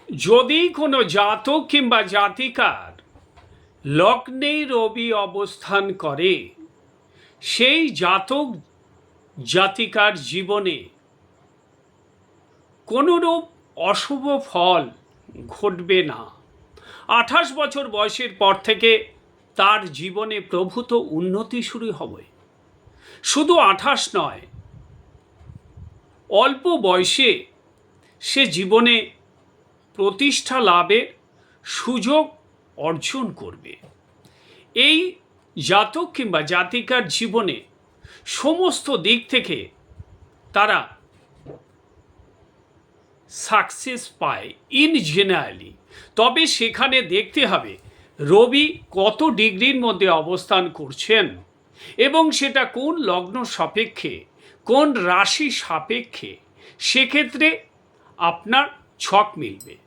যদি কোনো জাতক কিংবা জাতিকার লগ্নে রবি অবস্থান করে, সেই জাতক জাতিকার জীবনে কোনোরূপ অশুভ ফল ঘটবে না। 28 বছর বয়সের পর থেকে তার জীবনে প্রভূত উন্নতি শুরু হবে। শুধু 28 নয়, অল্প বয়সে সে জীবনে প্রতিষ্ঠা লাভের সুযোগ অর্জন করবে। এই জাতক কিংবা জাতিকার জীবনে সমস্ত দিক থেকে তারা সাকসেস পায় ইন জেনারেলি। তবে সেখানে দেখতে হবে রবি কত ডিগ্রির মধ্যে অবস্থান করছেন এবং সেটা কোন লগ্ন সাপেক্ষে, কোন রাশি সাপেক্ষে, সেক্ষেত্রে আপনার ছক মিলবে।